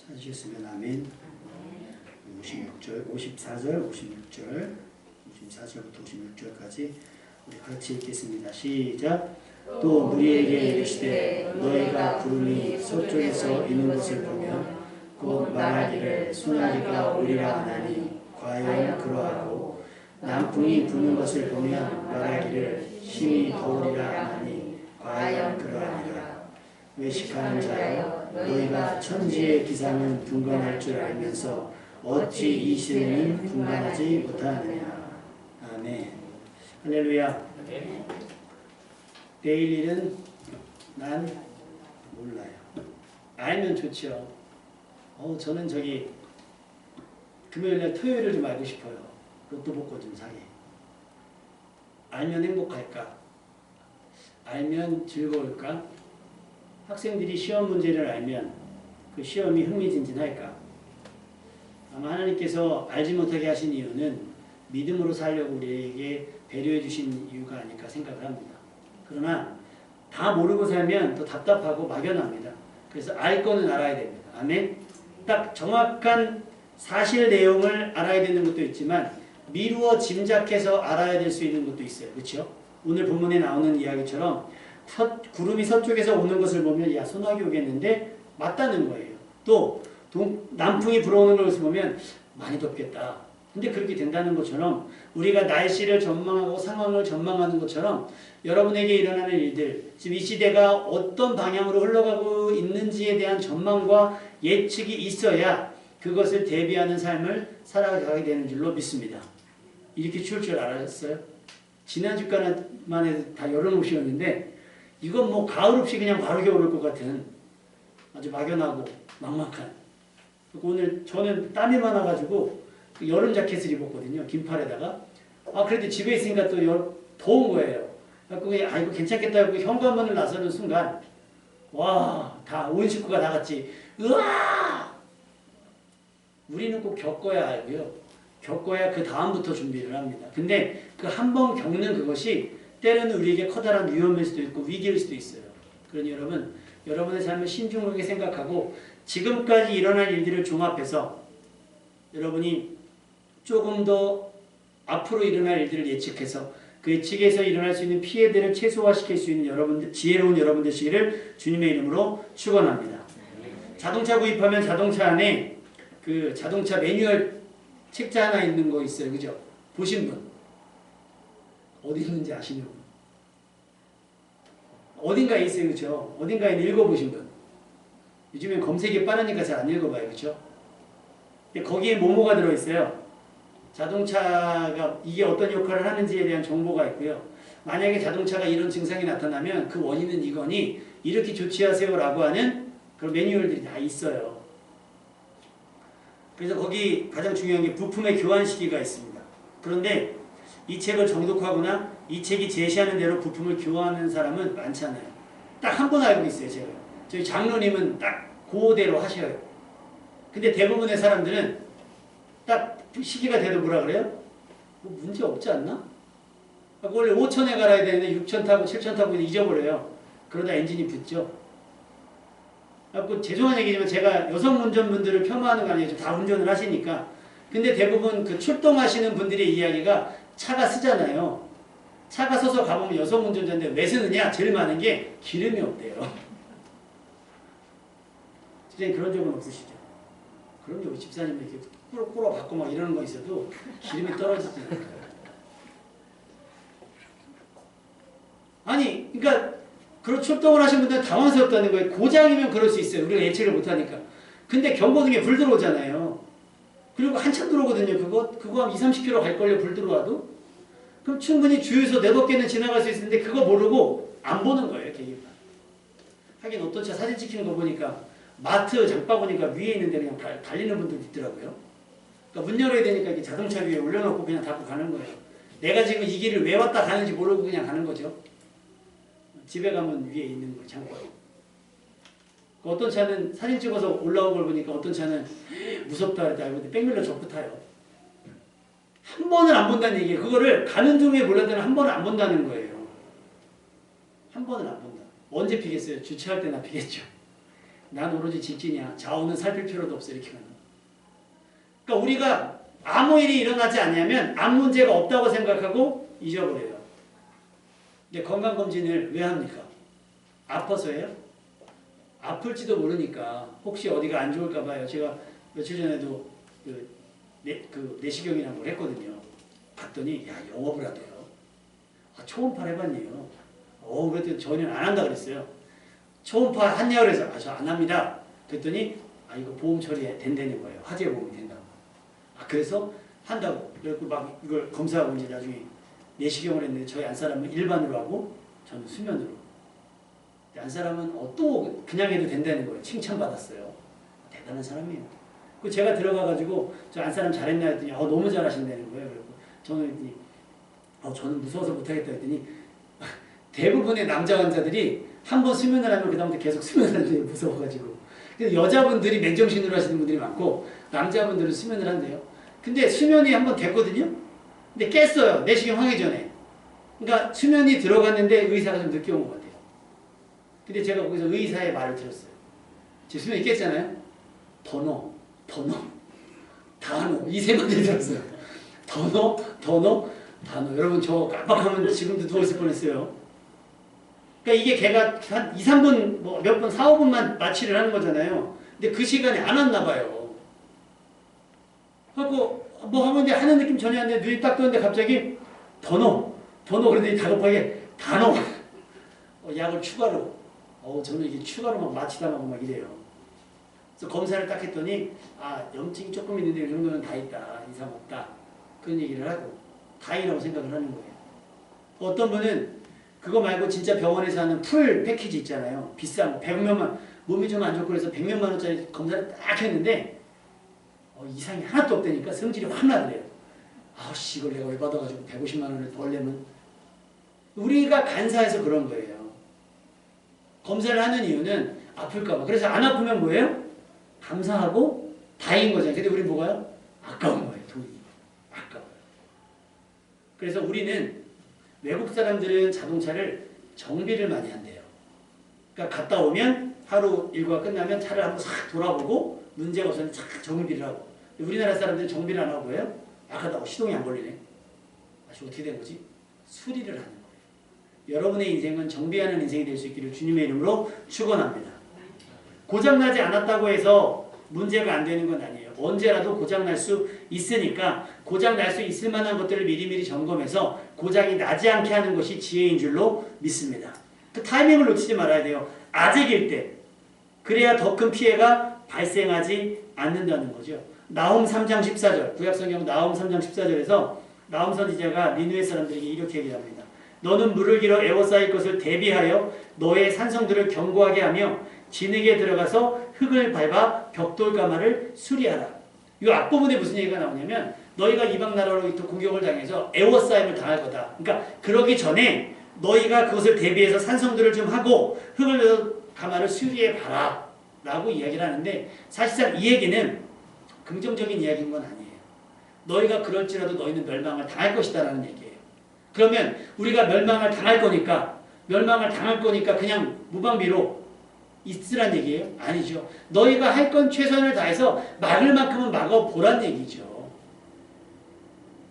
찾으셨으면 아멘. 56절, 54절, 56절, 54절부터 56절까지 우리 같이 읽겠습니다. 시작. 또 무리에게 이르시되 너희가 구름이 서쪽에서 이는 것을 보면 곧 말하기를 소나기가 오리라 하나니 과연 그러하고 남풍이 부는 것을 보면 말하기를 힘이 더우리라 하나니 과연 그러하니라. 외식하는 자여 너희가 천지의 기상은 분간할 줄 알면서 어찌 이 시대는 분간하지 못하느냐. 아멘. 할렐루야. 내일 일은 난 몰라요. 알면 좋죠. 저는 금요일날 토요일을 좀 알고 싶어요. 로또 복권 좀 사게. 알면 행복할까? 알면 즐거울까? 학생들이 시험 문제를 알면 그 시험이 흥미진진할까? 아마 하나님께서 알지 못하게 하신 이유는 믿음으로 살려고 우리에게 배려해 주신 이유가 아닐까 생각을 합니다. 그러나 다 모르고 살면 또 답답하고 막연합니다. 그래서 알 거는 알아야 됩니다. 아멘. 딱 정확한 사실 내용을 알아야 되는 것도 있지만 미루어 짐작해서 알아야 될 수 있는 것도 있어요. 그렇죠? 오늘 본문에 나오는 이야기처럼 구름이 서쪽에서 오는 것을 보면 야 소나기 오겠는데 맞다는 거예요. 또 남풍이 불어오는 것을 보면 많이 덥겠다. 근데 그렇게 된다는 것처럼 우리가 날씨를 전망하고 상황을 전망하는 것처럼 여러분에게 일어나는 일들, 지금 이 시대가 어떤 방향으로 흘러가고 있는지에 대한 전망과 예측이 있어야 그것을 대비하는 삶을 살아가게 되는 줄로 믿습니다. 이렇게 추울 줄 알았어요? 지난주까지만 해도 다 여름 옷이었는데 이건 뭐 가을 없이 그냥 바로 겨울 올 것 같은 아주 막연하고 막막한. 오늘 저는 땀이 많아가지고 여름 자켓을 입었거든요. 긴팔에다가. 그래도 집에 있으니까 또 더운 거예요. 그래서 이거 괜찮겠다 하고 현관문을 나서는 순간 와, 다 온 식구가 다 같이 으아! 우리는 꼭 겪어야 알고요. 겪어야 그 다음부터 준비를 합니다. 근데 그 한 번 겪는 그것이 때로는 우리에게 커다란 위험일 수도 있고 위기일 수도 있어요. 그러니 여러분, 여러분의 삶을 신중하게 생각하고 지금까지 일어난 일들을 종합해서 여러분이 조금 더 앞으로 일어날 일들을 예측해서 그 예측에서 일어날 수 있는 피해들을 최소화시킬 수 있는 여러분들, 지혜로운 여러분 되시기를 주님의 이름으로 축원합니다. 자동차 구입하면 자동차 안에 그 자동차 매뉴얼 책자 하나 있는 거 있어요. 그죠? 보신 분? 어디 있는지 아시는 분? 어딘가에 있어요. 그죠? 어딘가에 읽어보신 분? 요즘엔 검색이 빠르니까 잘 안 읽어봐요. 그죠? 근데 거기에 뭐뭐가 들어있어요. 자동차가 이게 어떤 역할을 하는지에 대한 정보가 있고요. 만약에 자동차가 이런 증상이 나타나면 그 원인은 이거니 이렇게 조치하세요 라고 하는 그런 매뉴얼들이 다 있어요. 그래서 거기 가장 중요한 게 부품의 교환 시기가 있습니다. 그런데 이 책을 정독하거나 이 책이 제시하는 대로 부품을 교환하는 사람은 많잖아요. 딱 한 번 알고 있어요. 제가. 저희 장로님은 딱 그대로 하셔요. 근데 대부분의 사람들은 딱 시기가 돼도 뭐라 그래요? 뭐 문제 없지 않나? 원래 5천에 갈아야 되는데 6천 타고 7천 타고 잊어버려요. 그러다 엔진이 붙죠. 죄송한 얘기지만 제가 여성 운전분들을 폄하하는 거 아니에요. 다 운전을 하시니까. 근데 대부분 그 출동하시는 분들의 이야기가 차가 쓰잖아요. 차가 서서 가보면 여성 운전자인데 왜 쓰느냐? 제일 많은 게 기름이 없대요. 선생님 그런 적은 없으시죠? 그럼요. 우리 집사님 이렇게 꾸러 받고 막 이러는 거 있어도 기름이 떨어지지 않아요. 아니, 그러니까 그런 출동을 하신 분들은 당황스럽다는 거예요. 고장이면 그럴 수 있어요. 우리가 예측을 못하니까. 근데 경보등에 불 들어오잖아요. 그리고 한참 들어오거든요. 그거 한 20-30km 갈걸요. 불 들어와도. 그럼 충분히 주유소 4-5개는 지나갈 수 있는데 그거 모르고 안 보는 거예요. 계기판. 하긴 어떤 차 사진 찍히는 거 보니까 마트 장바구니가 위에 있는데 그냥 달리는 분들도 있더라고요. 그러니까 문 열어야 되니까 이렇게 자동차 위에 올려놓고 그냥 닫고 가는 거예요. 내가 지금 이 길을 왜 왔다 가는지 모르고 그냥 가는 거죠. 집에 가면 위에 있는 거 장바구니. 어떤 차는 사진 찍어서 올라온 걸 보니까 어떤 차는 무섭다 그랬다 알고 백밀러 접고 타요. 한 번을 안 본다는 얘기예요. 그거를 가는 중에 몰랐다면 한 번을 안 본다는 거예요. 한 번을 안 본다. 언제 피겠어요? 주차할 때나 피겠죠. 난 오로지 직진이야. 좌우는 살필 필요도 없어. 이렇게 가는. 그러니까 우리가 아무 일이 일어나지 않냐면 아무 문제가 없다고 생각하고 잊어버려요. 근데 건강검진을 왜 합니까? 아파서예요? 아플지도 모르니까 혹시 어디가 안 좋을까 봐요. 제가 며칠 전에도 내시경이나 뭘 했거든요. 봤더니 야 영업을 하대요. 아, 초음파를 해봤네요. 그랬더니 저희는 안 한다 그랬어요. 초음파 한냐 그래서 저 안 합니다. 그랬더니 이거 보험 처리 된다는 거예요. 화재 보험이 된다고. 그래서 한다고. 그래서 막 이걸 검사하고 이제 나중에 내시경을 했는데 저희 안 사람은 일반으로 하고 저는 수면으로. 안 사람은 또 그냥 해도 된다는 거예요. 칭찬받았어요. 대단한 사람이에요. 그 제가 들어가가지고 저 안 사람 잘했나 했더니 너무 잘하신다는 거예요. 그리고 저는 했더니 저는 무서워서 못하겠다 했더니 대부분의 남자 환자들이 한번 수면을 하면 그 다음부터 계속 수면을 하는데 무서워가지고. 그래서 여자분들이 맨정신으로 하시는 분들이 많고 남자분들은 수면을 한대요. 근데 수면이 한번 됐거든요. 근데 깼어요. 내시경 하기 전에. 그러니까 수면이 들어갔는데 의사가 좀 늦게 온 것 같아요. 근데 제가 거기서 의사의 말을 들었어요. 제 수면이 깼잖아요. 더 넣어. 이 세 마디 들었어요. 더 넣어. 여러분 저 깜빡하면 지금도 누워있을 뻔했어요. 그러니까 이게 걔가 한 2, 3분, 몇 분, 4, 5분만 마취를 하는 거잖아요. 근데 그 시간에 안 왔나 봐요. 그래갖고 하면 이제 하는 느낌 전혀 안 돼. 눈이 딱 뜨는데 갑자기 더 넣어. 그러더니 다급하게 다 넣어. 약을 추가로. 저는 이게 추가로 막 마취당하고 막 이래요. 그래서 검사를 딱 했더니 염증이 조금 있는데 이 정도는 다 있다. 이상 없다. 그런 얘기를 하고 다행이라고 생각을 하는 거예요. 어떤 분은 그거 말고 진짜 병원에서 하는 풀 패키지 있잖아요. 비싼 거. 100몇만 몸이 좀 안 좋고 그래서 100몇만 원짜리 검사를 딱 했는데 이상이 하나도 없다니까 성질이 확 나더래요. 이걸 내가 왜 받아가지고 150만 원을 더 내면. 우리가 간사해서 그런 거예요. 검사를 하는 이유는 아플까 봐. 그래서 안 아프면 뭐예요? 감사하고 다행인 거잖아요. 근데 우리 뭐가요? 아까운 거예요. 돈이. 아까워요. 그래서 우리는 외국 사람들은 자동차를 정비를 많이 한대요. 그러니까 갔다 오면 하루 일과가 끝나면 차를 한번 싹 돌아보고 문제가 없으면 싹 정비를 하고. 우리나라 사람들은 정비를 안 하고 해요? 아까다고 시동이 안 걸리네. 어떻게 된 거지? 수리를 하는 거예요. 여러분의 인생은 정비하는 인생이 될 수 있기를 주님의 이름으로 축원합니다. 고장나지 않았다고 해서 문제가 안 되는 건 아니에요. 언제라도 고장날 수 있으니까 고장날 수 있을 만한 것들을 미리미리 점검해서 고장이 나지 않게 하는 것이 지혜인 줄로 믿습니다. 그 타이밍을 놓치지 말아야 돼요. 아직일 때. 그래야 더 큰 피해가 발생하지 않는다는 거죠. 나홈 3장 14절, 구약성경 나홈 3장 14절에서 나홈 선지자가 니느웨 사람들에게 이렇게 얘기합니다. 너는 물을 길어 에워싸일 것을 대비하여 너의 산성들을 견고하게 하며 진흙에 들어가서 흙을 밟아 벽돌가마를 수리하라. 이 앞부분에 무슨 얘기가 나오냐면 너희가 이방 나라로부터 공격을 당해서 에워싸임을 당할 거다. 그러니까 그러기 전에 너희가 그것을 대비해서 산성들을 좀 하고 흙을 가마를 수리해 봐라 라고 이야기를 하는데 사실상 이 얘기는 긍정적인 이야기인 건 아니에요. 너희가 그럴지라도 너희는 멸망을 당할 것이다 라는 얘기예요. 그러면 우리가 멸망을 당할 거니까 그냥 무방비로 있으란 얘기예요? 아니죠. 너희가 할 건 최선을 다해서 막을 만큼은 막아보란 얘기죠.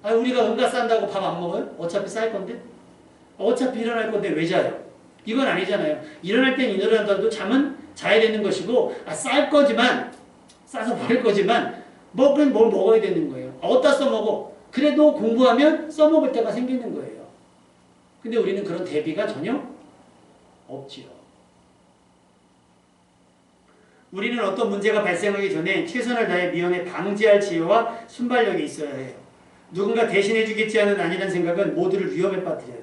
우리가 응가 싼다고 밥 안 먹어요? 어차피 쌀 건데? 어차피 일어날 건데 왜 자요? 이건 아니잖아요. 일어날 땐 일어나더라도 잠은 자야 되는 것이고 쌀 거지만 싸서 버릴 거지만 먹긴 뭘 먹어야 되는 거예요. 어디다 써먹어? 그래도 공부하면 써먹을 때가 생기는 거예요. 근데 우리는 그런 대비가 전혀 없지요. 우리는 어떤 문제가 발생하기 전에 최선을 다해 미연에 방지할 지혜와 순발력이 있어야 해요. 누군가 대신해 주겠지 하는 아니란 생각은 모두를 위험에 빠뜨려요.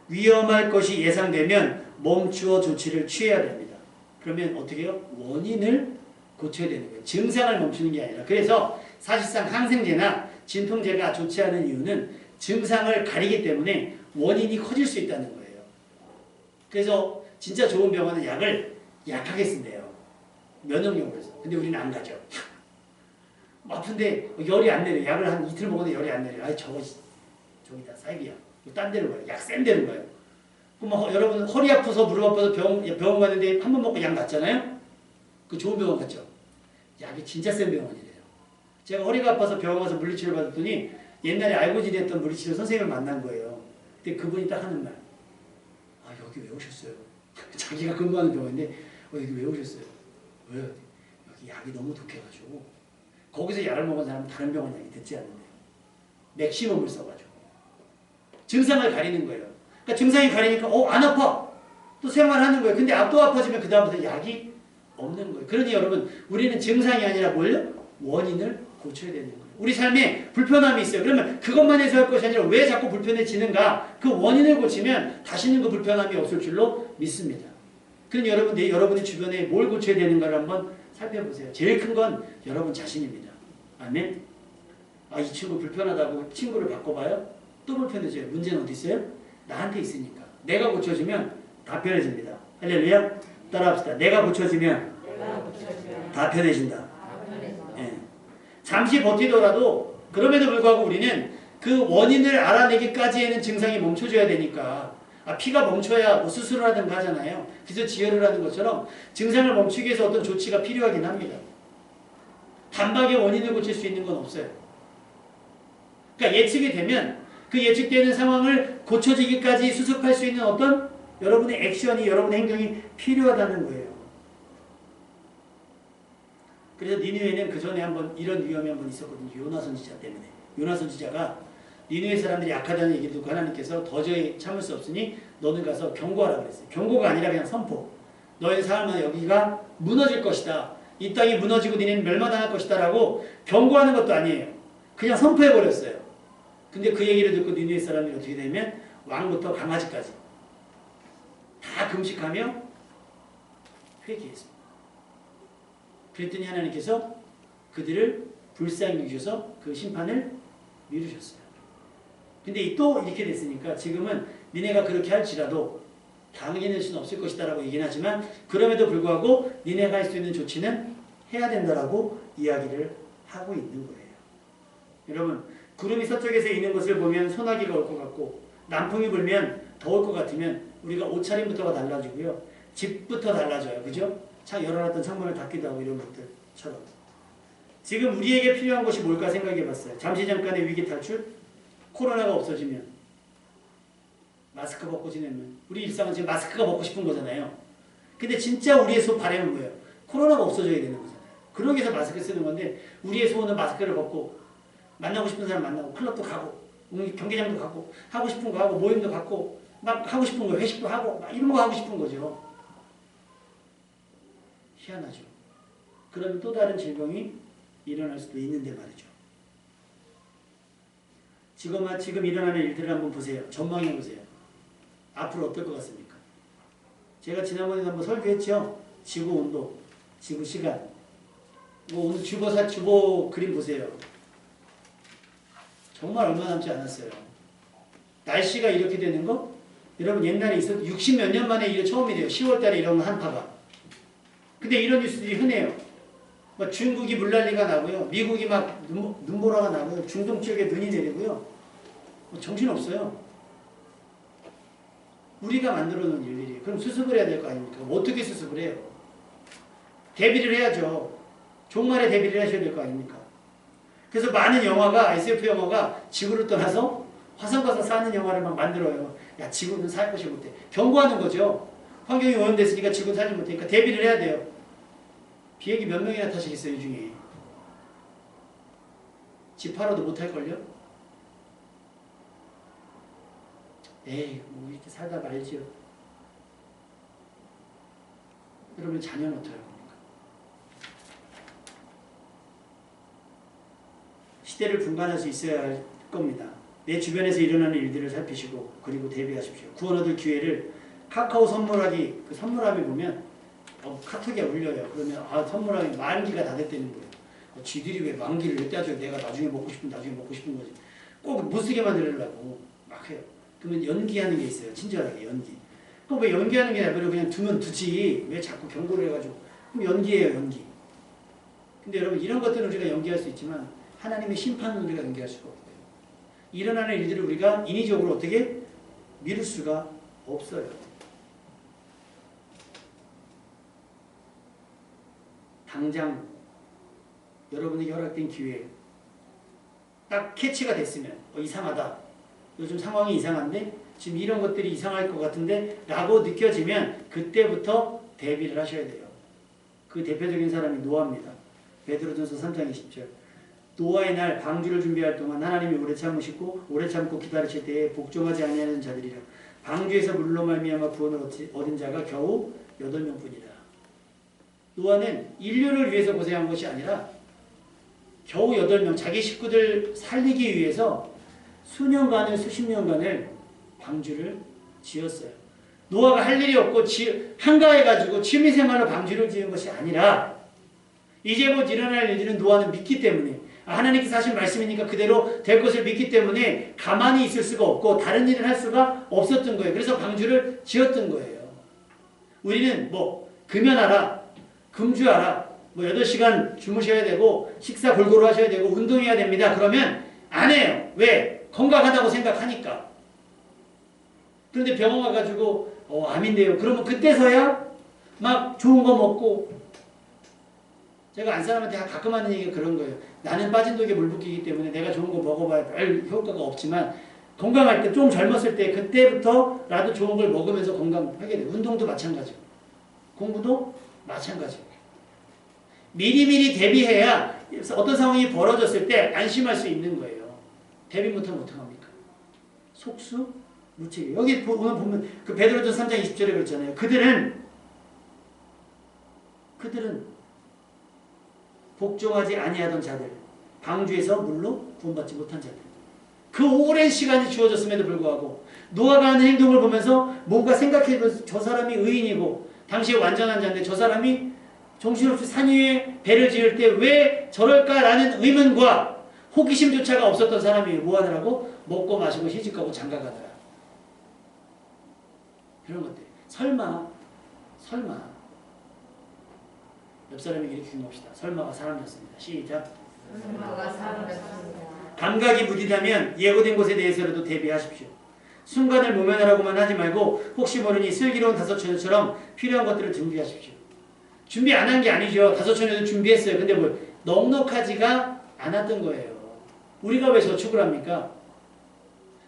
위험할 것이 예상되면 멈추어 조치를 취해야 됩니다. 그러면 어떻게 해요? 원인을 고쳐야 되는 거예요. 증상을 멈추는 게 아니라. 그래서 사실상 항생제나 진통제가 좋지 않은 이유는 증상을 가리기 때문에 원인이 커질 수 있다는 거예요. 그래서 진짜 좋은 병원은 약을 약하게 쓴대요. 면역력으로 해서. 근데 우리는 안 가죠. 아픈데 열이 안 내려. 약을 한 이틀 먹어도 열이 안 내려. 저기다 사이비야. 딴 데로 가요. 약 센 데로 가요. 그럼 여러분 허리 아파서 무릎 아파서 병원 가는데 한 번 먹고 약 났잖아요. 그 좋은 병원 갔죠. 약이 진짜 센 병원이래요. 제가 허리가 아파서 병원 가서 물리치료 받았더니 옛날에 알고 지냈던 물리치료 선생님을 만난 거예요. 근데 그분이 딱 하는 말. 아, 여기 왜 오셨어요? 자기가 근무하는 병원인데 여기 왜 오셨어요? 왜요? 여기 약이 너무 독해가지고 거기서 약을 먹은 사람은 다른 병원 약이 듣지 않는데요. 맥시멈을 써가지고 증상을 가리는 거예요. 그러니까 증상이 가리니까 안 아파. 또 생활하는 거예요. 근데 또 아파지면 그 다음부터 약이 없는 거예요. 그러니 여러분 우리는 증상이 아니라 뭘요? 원인을 고쳐야 되는 거예요. 우리 삶에 불편함이 있어요. 그러면 그것만 해소할 것이 아니라 왜 자꾸 불편해지는가? 그 원인을 고치면 다시는 그 불편함이 없을 줄로 믿습니다. 그러니 여러분의 주변에 뭘 고쳐야 되는가를 한번 살펴보세요. 제일 큰 건 여러분 자신입니다. 아멘? 아, 이 친구 불편하다고 친구를 바꿔봐요? 또 불편해져요. 문제는 어디 있어요? 나한테 있으니까. 내가 고쳐지면 다 편해집니다. 할렐루야? 따라합시다. 내가 고쳐지면 다 편해진다. 예. 잠시 버티더라도 그럼에도 불구하고 우리는 그 원인을 알아내기까지에는 증상이 멈춰줘야 되니까 피가 멈춰야 뭐 수술을 하든가 하잖아요. 기저지혈을 하는 것처럼 증상을 멈추기 위해서 어떤 조치가 필요하긴 합니다. 단박에 원인을 고칠 수 있는 건 없어요. 그러니까 예측이 되면 그 예측되는 상황을 고쳐지기까지 수습할 수 있는 어떤 여러분의 액션이, 여러분의 행동이 필요하다는 거예요. 그래서 니느웨는 그 전에 한번 이런 위험이 한번 있었거든요. 요나 선지자 때문에. 요나 선지자가 니느웨 사람들이 약하다는 얘기를 듣고 하나님께서 도저히 참을 수 없으니 너는 가서 경고하라고 그랬어요. 경고가 아니라 그냥 선포. 너희 삶은 여기가 무너질 것이다. 이 땅이 무너지고 니네는 멸망당할 것이다 라고 경고하는 것도 아니에요. 그냥 선포해버렸어요. 근데 그 얘기를 듣고 니느웨 사람이 어떻게 되면 왕부터 강아지까지 다 금식하며 회개했습니다. 그랬더니 하나님께서 그들을 불쌍히 여기셔서 그 심판을 미루셨어요. 근데 또 이렇게 됐으니까 지금은 니네가 그렇게 할지라도 당연할 수는 없을 것이다 라고 얘기는 하지만 그럼에도 불구하고 니네가 할 수 있는 조치는 해야 된다라고 이야기를 하고 있는 거예요. 여러분 구름이 서쪽에서 있는 것을 보면 소나기가 올 것 같고 남풍이 불면 더울 것 같으면 우리가 옷차림부터가 달라지고요. 집부터 달라져요. 그죠? 열어놨던 창문을 닫기도 하고 이런 것들처럼. 지금 우리에게 필요한 것이 뭘까 생각해 봤어요. 잠시 잠깐의 위기 탈출? 코로나가 없어지면 마스크 벗고 지내면 우리 일상은 지금 마스크가 벗고 싶은 거잖아요. 근데 진짜 우리의 바람은 뭐예요? 코로나가 없어져야 되는 거잖아요. 그러기 위해서 마스크 쓰는 건데 우리의 소원은 마스크를 벗고 만나고 싶은 사람 만나고 클럽도 가고 경기장도 가고 하고 싶은 거 하고 모임도 갖고 막 하고 싶은 거 회식도 하고 막 이런 거 하고 싶은 거죠. 희한하죠. 그러면 또 다른 질병이 일어날 수도 있는데 말이죠. 지금 일어나는 일들을 한번 보세요. 전망해 보세요. 앞으로 어떨 것 같습니까? 제가 지난번에 한번 설교했죠. 지구 온도, 지구 시간. 오늘 주보 그림 보세요. 정말 얼마 남지 않았어요. 날씨가 이렇게 되는 거? 여러분 옛날에 있었 60몇 년 만에 이게 처음이래요. 10월달에 이런 한파가. 근데 이런 뉴스들이 흔해요. 중국이 물난리가 나고요. 미국이 막 눈보라가 나고요. 중동 지역에 눈이 내리고요. 정신없어요. 우리가 만들어 놓은 일들이. 그럼 수습을 해야 될 거 아닙니까? 어떻게 수습을 해요? 대비를 해야죠. 종말에 대비를 하셔야 될 거 아닙니까? 그래서 많은 영화가, SF 영화가 지구를 떠나서 화성 가서 사는 영화를 막 만들어요. 야, 지구는 살 것이 못해. 경고하는 거죠. 환경이 오염됐으니까 지구는 살지 못하니까 대비를 해야 돼요. 비행기 몇 명이나 타시겠어요, 이 중에? 집 팔아도 못할걸요? 에이, 뭐 이렇게 살다 말지요. 여러분 자녀는 어떻게 할 겁니까? 시대를 분간할 수 있어야 할 겁니다. 내 주변에서 일어나는 일들을 살피시고 그리고 대비하십시오. 구원 얻을 기회를 카카오 선물하기, 그 선물함에 보면 카톡이 울려요. 그러면 선물함이 만기가 다 됐다는 거예요. 쥐들이 왜 만기를 왜 따져요? 내가 나중에 먹고 싶은 거지. 꼭 못 쓰게 만들려고 막 해요. 그러면 연기하는 게 있어요. 친절하게 연기. 그럼 왜 연기하는 게 아니라 그냥 두면 두지. 왜 자꾸 경고를 해가지고. 그럼 연기예요, 연기. 근데 여러분 이런 것들은 우리가 연기할 수 있지만 하나님의 심판은 우리가 연기할 수가 없어요. 일어나는 일들을 우리가 인위적으로 어떻게 미룰 수가 없어요. 당장 여러분에게 허락된 기회에 딱 캐치가 됐으면 이상하다. 요즘 상황이 이상한데 지금 이런 것들이 이상할 것 같은데 라고 느껴지면 그때부터 대비를 하셔야 돼요. 그 대표적인 사람이 노아입니다. 베드로전서 3장 20절. 노아의 날 방주를 준비할 동안 하나님이 오래 참고 기다리실 때에 복종하지 아니하는 자들이라. 방주에서 물로 말미암아 구원을 얻은 자가 겨우 8명뿐이라. 노아는 인류를 위해서 고생한 것이 아니라 겨우 8명 자기 식구들 살리기 위해서 수년간을 수십 년간을 방주를 지었어요. 노아가 할 일이 없고 한가해가지고 취미생활로 방주를 지은 것이 아니라 이제 곧 일어날 일들은 노아는 믿기 때문에 하나님께서 하신 말씀이니까 그대로 될 것을 믿기 때문에 가만히 있을 수가 없고 다른 일을 할 수가 없었던 거예요. 그래서 방주를 지었던 거예요. 우리는 금연하라, 금주하라, 8시간 주무셔야 되고 식사 골고루 하셔야 되고 운동해야 됩니다. 그러면 안 해요. 왜? 건강하다고 생각하니까. 그런데 병원 가가지고 암인데요. 그러면 그때서야 막 좋은 거 먹고, 제가 안 사람한테 가끔 하는 얘기가 그런 거예요. 나는 빠진 독에 물 붓기이기 때문에 내가 좋은 거 먹어봐야 별 효과가 없지만 건강할 때 좀 젊었을 때 그때부터라도 좋은 걸 먹으면서 건강하게 돼요. 운동도 마찬가지고 공부도 마찬가지고 미리미리 대비해야 어떤 상황이 벌어졌을 때 안심할 수 있는 거예요. 대비 못하면 어떡합니까? 속수 무책임. 여기 오늘 보면 그 베드로전서 3장 20절에 그랬잖아요. 그들은 복종하지 아니하던 자들, 방주에서 물로 구원받지 못한 자들. 그 오랜 시간이 주어졌음에도 불구하고 노아가 하는 행동을 보면서 뭔가 생각해보면서 저 사람이 의인이고 당시에 완전한 자인데 저 사람이 정신없이 산 위에 배를 지을 때 왜 저럴까라는 의문과 호기심조차가 없었던 사람이 뭐 하느라고? 먹고 마시고 시집가고 장가가더라. 그런 것들. 설마 옆 사람에게 이렇게 기억합시다. 설마가 사람이었습니다. 시작. 설마가 사람이었습니다. 감각이 무디다면 예고된 것에 대해서라도 대비하십시오. 순간을 모면하라고만 하지 말고 혹시 모르니 슬기로운 다섯처녀처럼 필요한 것들을 준비하십시오. 준비 안 한 게 아니죠. 다섯처녀도 준비했어요. 근데 넉넉하지가 않았던 거예요. 우리가 왜 저축을 합니까?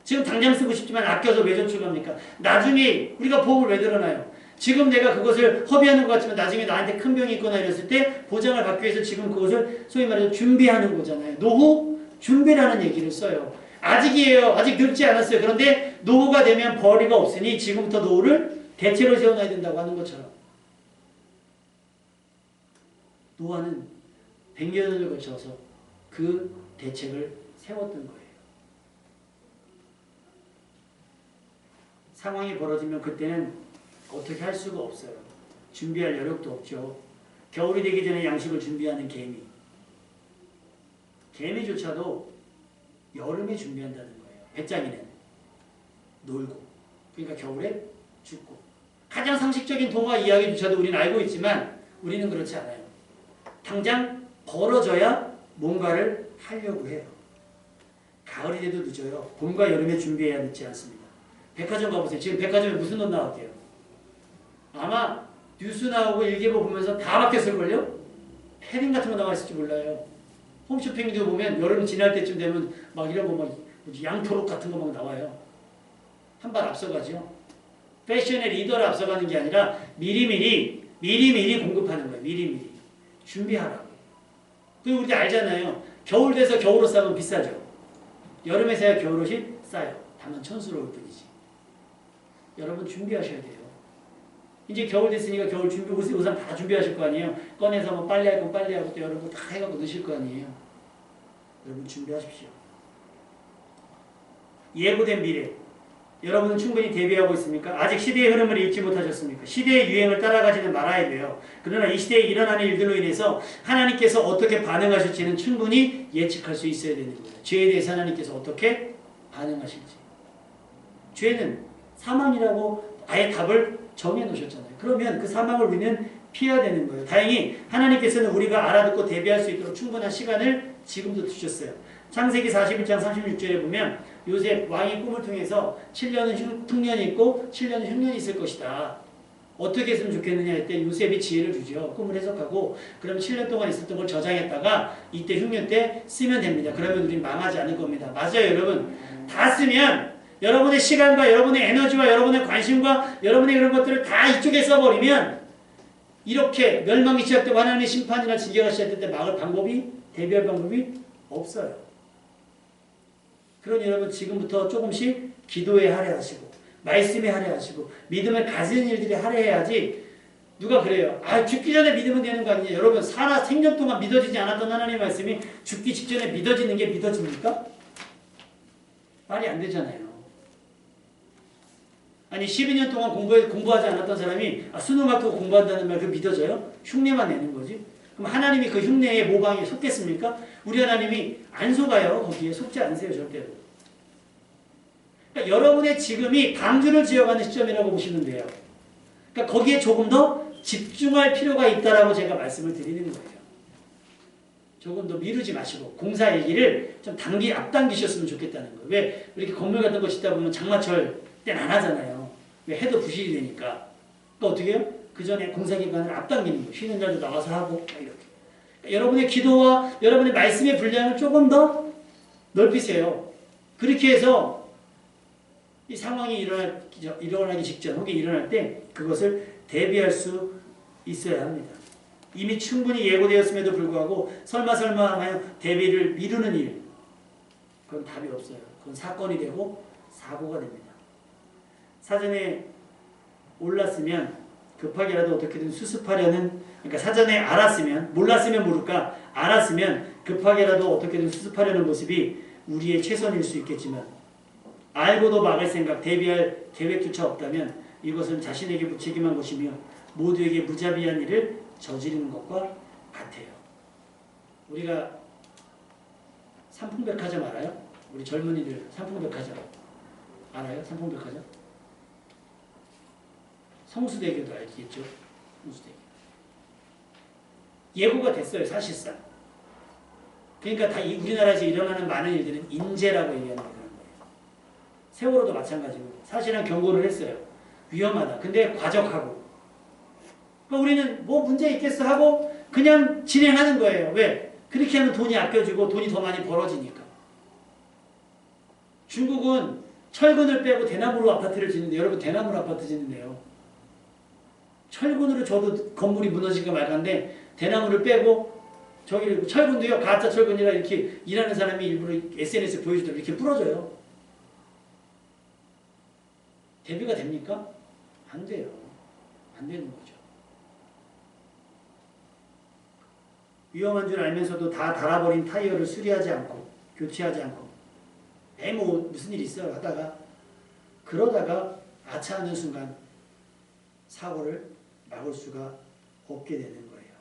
지금 당장 쓰고 싶지만 아껴서 왜 저축을 합니까? 나중에 우리가 보험을 왜 들어놔요? 지금 내가 그것을 허비하는 것 같지만 나중에 나한테 큰 병이 있거나 이랬을 때 보장을 받기 위해서 지금 그것을 소위 말해서 준비하는 거잖아요. 노후 준비라는 얘기를 써요. 아직이에요. 아직 늙지 않았어요. 그런데 노후가 되면 벌이가 없으니 지금부터 노후를 대책을 세워놔야 된다고 하는 것처럼 노아는 100년을 거쳐서 그 대책을 세웠던 거예요. 상황이 벌어지면 그때는 어떻게 할 수가 없어요. 준비할 여력도 없죠. 겨울이 되기 전에 양식을 준비하는 개미. 개미조차도 여름에 준비한다는 거예요. 배짱이는 놀고, 그러니까 겨울에 죽고. 가장 상식적인 동화 이야기조차도 우리는 알고 있지만 우리는 그렇지 않아요. 당장 벌어져야 뭔가를 하려고 해요. 가을이 돼도 늦어요. 봄과 여름에 준비해야 늦지 않습니다. 백화점 가보세요. 지금 백화점에 무슨 옷 나왔대요? 아마 뉴스 나오고 일기예보 보면서 다 바뀌었을걸요? 패딩 같은 거 나와 있을지 몰라요. 홈쇼핑도 보면 여름 지날 때쯤 되면 막 이런 거 막 양초록 같은 거 막 나와요. 한 발 앞서가죠. 패션의 리더를 앞서가는 게 아니라 미리미리 공급하는 거예요. 미리미리. 준비하라고. 그리고 우리 알잖아요. 겨울 돼서 겨울옷 사면 비싸죠. 여름에 사야 겨울옷이 싸요. 다만 촌스러울 뿐이지. 여러분 준비하셔야 돼요. 이제 겨울 됐으니까 겨울 준비, 우산 다 준비하실 거 아니에요. 꺼내서 뭐 빨래할 거 빨래하고 또 여러분 다 해갖고 넣으실 거 아니에요. 여러분 준비하십시오. 예고된 미래. 여러분은 충분히 대비하고 있습니까? 아직 시대의 흐름을 읽지 못하셨습니까? 시대의 유행을 따라가지는 말아야 돼요. 그러나 이 시대에 일어나는 일들로 인해서 하나님께서 어떻게 반응하실지는 충분히 예측할 수 있어야 되는 거예요. 죄에 대해서 하나님께서 어떻게 반응하실지. 죄는 사망이라고 아예 답을 정해놓으셨잖아요. 그러면 그 사망을 우리는 피해야 되는 거예요. 다행히 하나님께서는 우리가 알아듣고 대비할 수 있도록 충분한 시간을 지금도 주셨어요. 창세기 41장 36절에 보면 요셉 왕이 꿈을 통해서 7년은 흉년이 있고 7년은 흉년이 있을 것이다. 어떻게 했으면 좋겠느냐 할 때 요셉이 지혜를 주죠. 꿈을 해석하고 그럼 7년 동안 있었던 걸 저장했다가 이때 흉년 때 쓰면 됩니다. 그러면 우린 망하지 않을 겁니다. 맞아요, 여러분. 다 쓰면 여러분의 시간과 여러분의 에너지와 여러분의 관심과 여러분의 그런 것들을 다 이쪽에 써버리면 이렇게 멸망이 시작되고 하나님의 심판이나 징계가 시작될 때 막을 방법이, 대비할 방법이 없어요. 그러니 여러분 지금부터 조금씩 기도에 할애하시고 말씀에 할애하시고 믿음을 가지는 일들이 할애해야지. 누가 그래요. 아, 죽기 전에 믿으면 되는 거 아니냐. 여러분 살아 생전 동안 믿어지지 않았던 하나님의 말씀이 죽기 직전에 믿어지는 게 믿어집니까? 말이 안 되잖아요. 아니 12년 동안 공부하지 않았던 사람이 수능 앞두고 공부한다는 말 그거 믿어져요? 흉내만 내는 거지. 그럼 하나님이 그 흉내에 모방에 속겠습니까? 우리 하나님이 안 속아요. 거기에 속지 않으세요. 절대로. 그러니까 여러분의 지금이 방주를 지어가는 시점이라고 보시면 돼요. 그러니까 거기에 조금 더 집중할 필요가 있다라고 제가 말씀을 드리는 거예요. 조금 더 미루지 마시고 공사 얘기를 좀 앞당기셨으면 좋겠다는 거예요. 왜 이렇게 건물 같은 거 짓다 보면 장마철 때는 안 하잖아요. 왜 해도 부실이 되니까. 그러니까 어떻게 해요? 그 전에 공사 기간을 앞당기는 거예요. 쉬는 날도 나와서 하고 이렇게. 그러니까 여러분의 기도와 여러분의 말씀의 분량을 조금 더 넓히세요. 그렇게 해서 이 상황이 일어나기 직전 혹은 일어날 때 그것을 대비할 수 있어야 합니다. 이미 충분히 예고되었음에도 불구하고 설마 하여 대비를 미루는 일, 그건 답이 없어요. 그건 사건이 되고 사고가 됩니다. 사전에 몰랐으면 급하게라도 어떻게든 수습하려는, 그러니까 사전에 알았으면, 몰랐으면 모를까, 알았으면 급하게라도 어떻게든 수습하려는 모습이 우리의 최선일 수 있겠지만 알고도 막을 생각, 대비할 계획조차 없다면 이것은 자신에게 무책임한 것이며 모두에게 무자비한 일을 저지르는 것과 같아요. 우리가 삼풍백화점 알아요? 우리 젊은이들 삼풍백화점 알아요? 삼풍백화점? 성수대교도 알겠죠? 성수대교. 예고가 됐어요, 사실상. 그러니까 다 우리나라에서 일어나는 많은 일들은 인재라고 얘기하는 거예요. 세월호도 마찬가지고 사실은 경고를 했어요. 위험하다. 근데 과적하고. 그러니까 우리는 뭐 문제 있겠어 하고 그냥 진행하는 거예요. 왜? 그렇게 하면 돈이 아껴지고 돈이 더 많이 벌어지니까. 중국은 철근을 빼고 대나무로 아파트를 짓는데 여러분 대나무로 아파트 짓는데요. 철근으로 줘도 건물이 무너지니까 말간데 대나무를 빼고 저기 철근도요. 가짜 철근이라 이렇게 일하는 사람이 일부러 SNS에 보여주더라도 이렇게 부러져요. 대비가 됩니까? 안 돼요. 안 되는 거죠. 위험한 줄 알면서도 다 닳아버린 타이어를 수리하지 않고 교체하지 않고 뭐 무슨 일이 있어 하다가 그러다가 아차하는 순간 사고를 막을 수가 없게 되는 거예요.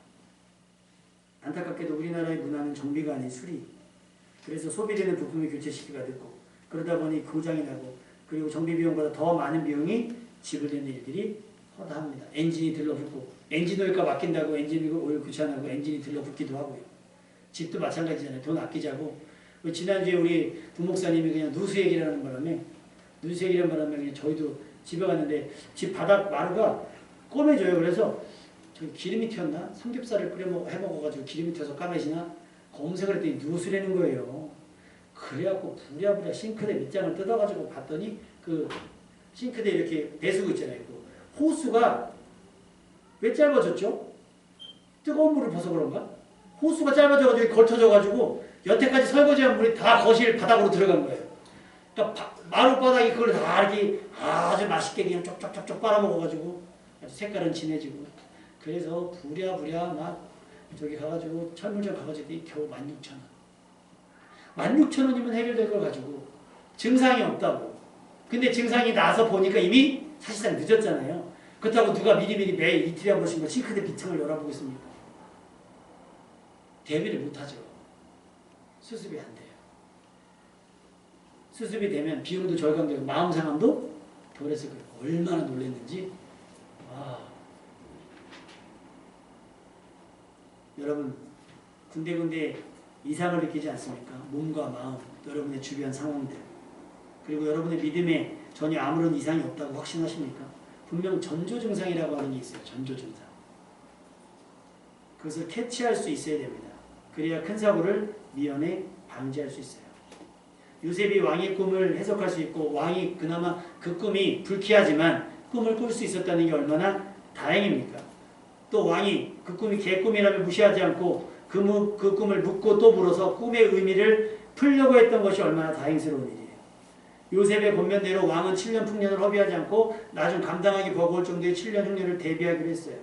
안타깝게도 우리나라의 문화는 정비가 아닌 수리. 그래서 소비되는 부품을 교체시키기가 됐고 그러다 보니 고장이 나고 그리고 정비 비용보다 더 많은 비용이 지불되는 일들이 허다합니다. 엔진이 들러붙고 엔진 오일값 아낀다고 엔진 오일 교체하고 엔진이 들러붙기도 하고요. 집도 마찬가지잖아요. 돈 아끼자고. 지난주에 우리 부목사님이 그냥 누수 얘기를 하는 바람에 그냥 저희도 집에 갔는데 집 바닥 마루가 꼬매져요. 그래서 저기 기름이 튀었나? 삼겹살을 해먹어가지고 기름이 튀어서 까매지나? 검색을 했더니 누수라는 거예요. 그래갖고 부랴부랴 싱크대 밑장을 뜯어가지고 봤더니 그 싱크대 이렇게 배수구 있잖아요. 그 호수가 왜 짧아졌죠? 뜨거운 물을 벗어 그런가? 호수가 짧아져가지고 걸쳐져가지고 여태까지 설거지한 물이 다 거실 바닥으로 들어간 거예요. 그러니까 마룻바닥이 그걸 다 이렇게 아주 맛있게 그냥 쪽쪽쪽쪽 빨아먹어가지고 아주 색깔은 진해지고 그래서 부랴부랴 막 저기 가가지고 철물점 가가지고 겨우 16,000원. 16,000원이면 해결될 걸 가지고 증상이 없다고. 근데 증상이 나서 보니까 이미 사실상 늦었잖아요. 그렇다고 누가 미리미리 매일 이틀에 한 번씩 싱크대 비층을 열어보겠습니까? 대비를 못하죠. 수습이 안 돼요. 수습이 되면 비용도 절감되고 마음 상함도 덜해서 그래요. 얼마나 놀랐는지. 와. 여러분 군데군데 이상을 느끼지 않습니까? 몸과 마음, 여러분의 주변 상황들 그리고 여러분의 믿음에 전혀 아무런 이상이 없다고 확신하십니까? 분명 전조 증상이라고 하는 게 있어요. 전조 증상. 그것을 캐치할 수 있어야 됩니다. 그래야 큰 사고를 미연에 방지할 수 있어요. 요셉이 왕의 꿈을 해석할 수 있고 왕이 그나마 그 꿈이 불쾌하지만 꿈을 꿀 수 있었다는 게 얼마나 다행입니까? 또 왕이 그 꿈이 개꿈이라면 무시하지 않고 그 꿈을 묻고 또 물어서 꿈의 의미를 풀려고 했던 것이 얼마나 다행스러운 일이에요. 요셉의 권면대로 왕은 7년 풍년을 허비하지 않고 나중 감당하기 버거울 정도의 7년 흉년을 대비하기로 했어요.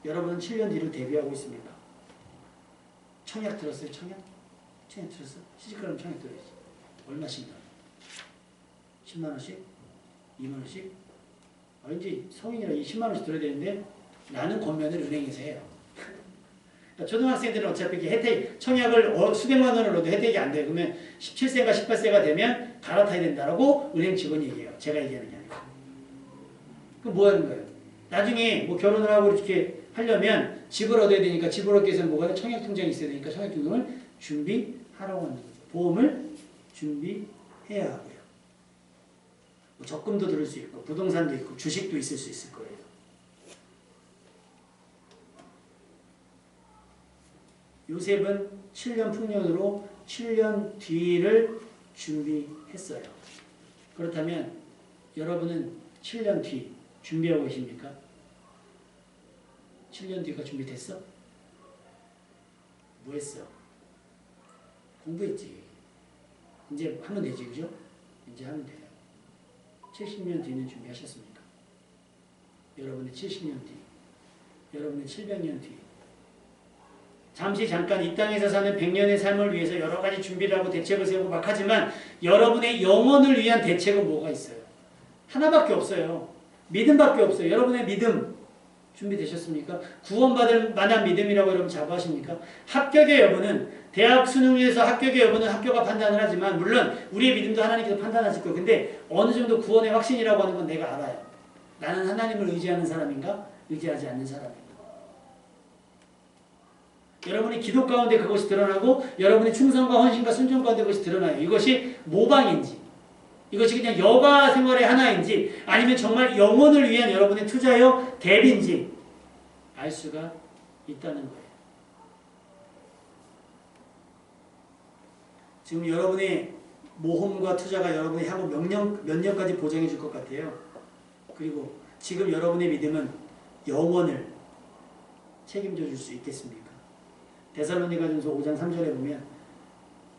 여러분은 7년 뒤를 대비하고 있습니까? 청약 들었어요? 청약? 청약 들었어? 시집가면 청약 들어야지. 얼마씩 나와? 10만원씩? 2만원씩? 이제 성인이라 10만원씩 들어야 되는데 나는 권면을 은행에서 해요. 그러니까 초등학생들은 어차피 혜택, 청약을 수백만 원을 넣어도 혜택이 안 돼요. 그러면 17세가 18세가 되면 갈아타야 된다라고 은행 직원이 얘기해요. 제가 얘기하는 게 아니고. 그럼 뭐 하는 거예요? 나중에 뭐 결혼을 하고 이렇게 하려면 집을 얻어야 되니까 집을 얻기 위해서는 뭐가 청약통장이 있어야 되니까 청약통장을 준비하라고 하는 거죠. 보험을 준비해야 하고요. 뭐 적금도 들을 수 있고 부동산도 있고 주식도 있을 수 있을 거예요. 요셉은 7년 풍년으로 7년 뒤를 준비했어요. 그렇다면 여러분은 7년 뒤 준비하고 계십니까? 7년 뒤가 준비됐어? 뭐 했어? 공부했지. 이제 하면 되지, 그죠? 이제 하면 돼요. 70년 뒤는 준비하셨습니까? 여러분의 70년 뒤, 여러분의 700년 뒤, 잠시 잠깐 이 땅에서 사는 100년의 삶을 위해서 여러 가지 준비를 하고 대책을 세우고 막 하지만 여러분의 영혼을 위한 대책은 뭐가 있어요? 하나밖에 없어요. 믿음밖에 없어요. 여러분의 믿음 준비되셨습니까? 구원받을 만한 믿음이라고 여러분 자부하십니까? 합격의 여부는 대학 수능에서 합격의 여부는 학교가 판단을 하지만 물론 우리의 믿음도 하나님께서 판단하실 거예요. 근데 어느 정도 구원의 확신이라고 하는 건 내가 알아요. 나는 하나님을 의지하는 사람인가? 의지하지 않는 사람인가? 여러분이 기도 가운데 그것이 드러나고 여러분의 충성과 헌신과 순종 가운데 그것이 드러나요. 이것이 모방인지 이것이 그냥 여가 생활의 하나인지 아니면 정말 영혼을 위한 여러분의 투자여 대비인지 알 수가 있다는 거예요. 지금 여러분의 모험과 투자가 여러분의 향후 몇 년까지 보장해 줄 것 같아요. 그리고 지금 여러분의 믿음은 영혼을 책임져 줄 수 있겠습니까? 데살로니가전서 5장 3절에 보면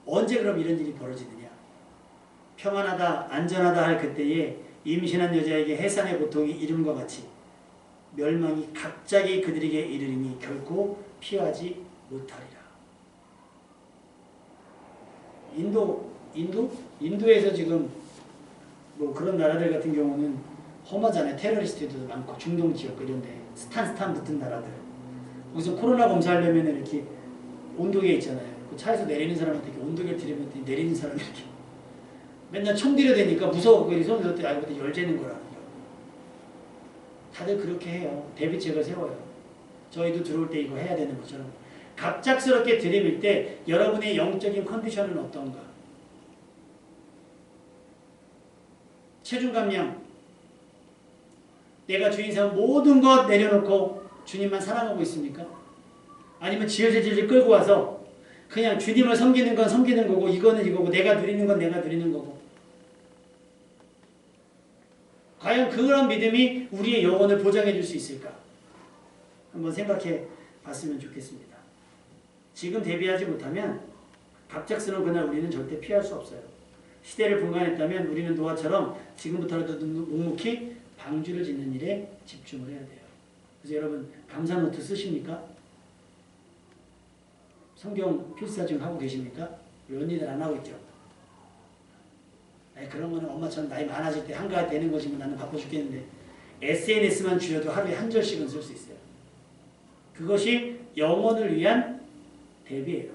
언제 그럼 이런 일이 벌어지느냐? 평안하다 안전하다 할 그때에 임신한 여자에게 해산의 고통이 이름과 같이 멸망이 갑자기 그들에게 이르리니 결코 피하지 못하리라. 인도에서 지금 뭐 그런 나라들 같은 경우는 험하잖아요. 테러리스트들도 많고 중동 지역 이런데 스탄 붙은 나라들. 거기서 코로나 검사하려면 이렇게 온도계 있잖아요. 그 차에서 내리는 사람한테 이렇게 온도계를 들이면 내리는 사람이 이렇게 맨날 총 들여대니까 무서워. 그 손 들었더니 알고 보니 열 재는 거라는 거. 다들 그렇게 해요. 대비책을 세워요. 저희도 들어올 때 이거 해야 되는 것처럼. 갑작스럽게 들이밀 때 여러분의 영적인 컨디션은 어떤가? 체중 감량. 내가 주인 삼은 모든 것 내려놓고 주님만 사랑하고 있습니까? 아니면 질질 끌고 와서 그냥 주님을 섬기는 건 섬기는 거고 이거는 이거고 내가 누리는 건 내가 누리는 거고 과연 그런 믿음이 우리의 영혼을 보장해 줄 수 있을까? 한번 생각해 봤으면 좋겠습니다. 지금 대비하지 못하면 갑작스러운 그날 우리는 절대 피할 수 없어요. 시대를 분간했다면 우리는 노아처럼 지금부터라도 묵묵히 방주를 짓는 일에 집중을 해야 돼요. 그래서 여러분 감사노트 쓰십니까? 성경 필사 지금 하고 계십니까? 우리 언니들 안 하고 있죠? 아니, 그런 거는 엄마처럼 나이 많아질 때 한가해 되는 것이면 나는 바빠 죽겠는데 SNS만 줄여도 하루에 한 절씩은 쓸 수 있어요. 그것이 영혼을 위한 대비예요.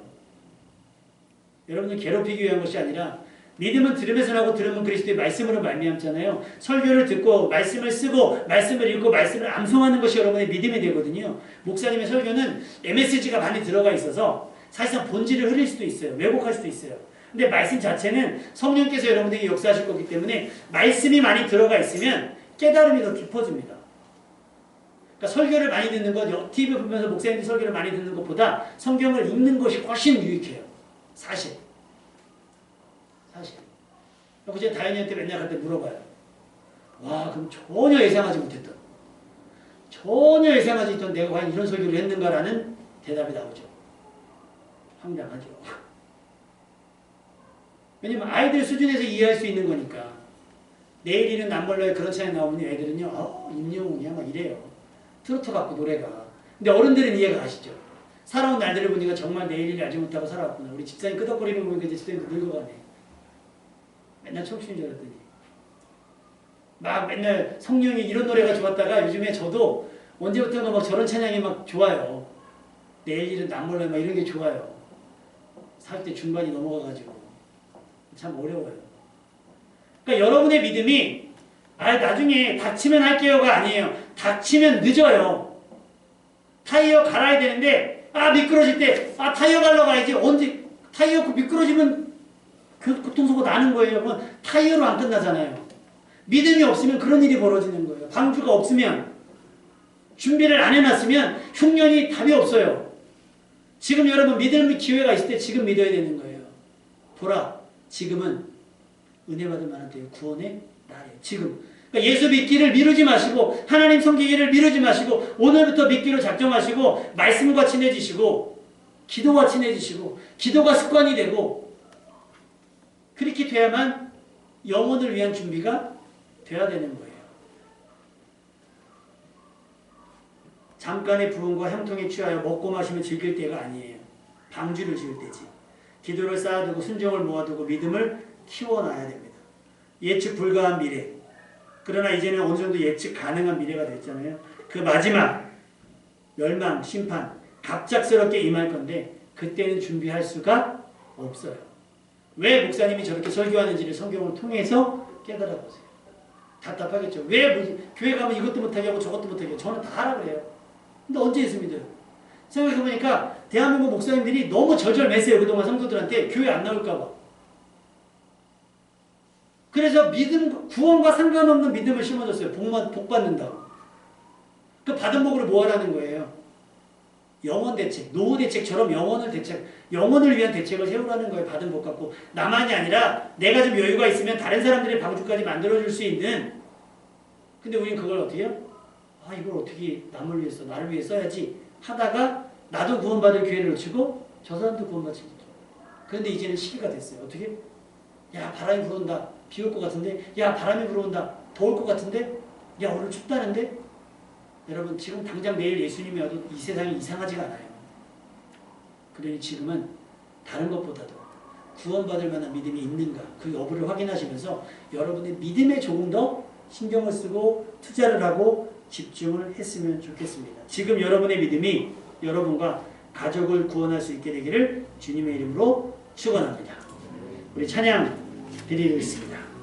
여러분을 괴롭히기 위한 것이 아니라 믿음은 들음에서 나고 들으면 그리스도의 말씀으로 말미암잖아요. 설교를 듣고 말씀을 쓰고 말씀을 읽고 말씀을 암송하는 것이 여러분의 믿음이 되거든요. 목사님의 설교는 MSG가 많이 들어가 있어서 사실상 본질을 흐릴 수도 있어요. 왜곡할 수도 있어요. 근데 말씀 자체는 성령께서 여러분에게 역사하실 거기 때문에 말씀이 많이 들어가 있으면 깨달음이 더 깊어집니다. 그러니까 설교를 많이 듣는 것, TV 보면서 목사님들 설교를 많이 듣는 것보다 성경을 읽는 것이 훨씬 유익해요. 사실. 그래서 제가 다현이한테 맨날 갈 때 물어봐요. 와, 그럼 전혀 예상하지 못했던, 전혀 예상하지 못했던 내가 과연 이런 설교를 했는가라는 대답이 나오죠. 황당하죠. 왜냐면 아이들 수준에서 이해할 수 있는 거니까. 내일 일은 남몰라에 그런 차이 나오면 애들은요, 임영웅이야 막 이래요. 트로트 같고 노래가. 근데 어른들은 이해가 가시죠. 살아온 날들을 보니까 정말 내일 일을 알지 못하고 살아왔구나. 우리 집사님 끄덕거리는 거 보니까 이제 집사님도 늙어가네. 맨날 청춘인 줄 알았더니. 막 맨날 성령이 이런 노래가 좋았다가 요즘에 저도 언제부턴가 막 저런 찬양이 막 좋아요. 내일 일은 남몰라에 막 이런 게 좋아요. 40대 중반이 넘어가가지고. 참 어려워요. 그러니까 여러분의 믿음이 나중에 닥치면 할게요가 아니에요. 닥치면 늦어요. 타이어 갈아야 되는데 미끄러질 때 타이어 갈러 가야지. 언제 타이어 미끄러지면 그 고통스럽고 나는 거예요. 타이어로 안 끝나잖아요. 믿음이 없으면 그런 일이 벌어지는 거예요. 방주가 없으면 준비를 안 해놨으면 흉년이 답이 없어요. 지금 여러분 믿음의 기회가 있을 때 지금 믿어야 되는 거예요. 보라, 지금은 은혜 받을 만한 때예요. 구원의 날이에요. 지금. 그러니까 예수 믿기를 미루지 마시고 하나님 섬기기를 미루지 마시고 오늘부터 믿기로 작정하시고 말씀과 친해지시고 기도와 친해지시고 기도가 습관이 되고 그렇게 돼야만 영혼을 위한 준비가 돼야 되는 거예요. 잠깐의 부흥과 형통에 취하여 먹고 마시며 즐길 때가 아니에요. 방주를 지을 때지. 기도를 쌓아두고 순종을 모아두고 믿음을 키워놔야 됩니다. 예측 불가한 미래. 그러나 이제는 어느 정도 예측 가능한 미래가 됐잖아요. 그 마지막 멸망, 심판 갑작스럽게 임할 건데 그때는 준비할 수가 없어요. 왜 목사님이 저렇게 설교하는지를 성경을 통해서 깨달아 보세요. 답답하겠죠. 왜 교회 가면 이것도 못하게 하고 저것도 못하게 하고 저는 다 하라 그래요. 근데 언제 예수 믿어요? 생각해보니까 대한민국 목사님들이 너무 절절매세요. 그동안 성도들한테 교회 안 나올까 봐. 그래서 믿음, 구원과 상관없는 믿음을 심어줬어요. 복 받는다고. 그 받은 복을 뭐 하라는 거예요? 영원 대책, 노후 대책처럼 영혼을 위한 대책을 세우라는 거예요. 받은 복 갖고. 나만이 아니라 내가 좀 여유가 있으면 다른 사람들의 방주까지 만들어줄 수 있는. 근데 우리는 그걸 어떻게 해요? 이걸 어떻게 남을 위해서, 나를 위해 써야지 하다가 나도 구원받을 기회를 놓치고 저 사람도 구원받지 못해요. 그런데 이제는 시기가 됐어요. 어떻게? 야, 바람이 불어온다. 비 올 것 같은데? 야, 바람이 불어온다. 더울 것 같은데? 야, 오늘 춥다는데? 여러분, 지금 당장 내일 예수님이 와도 이 세상이 이상하지가 않아요. 그러니 지금은 다른 것보다도 구원받을 만한 믿음이 있는가 그 여부를 확인하시면서 여러분의 믿음에 조금 더 신경을 쓰고 투자를 하고 집중을 했으면 좋겠습니다. 지금 여러분의 믿음이 여러분과 가족을 구원할 수 있게 되기를 주님의 이름으로 축원합니다. 우리 찬양 드리겠습니다.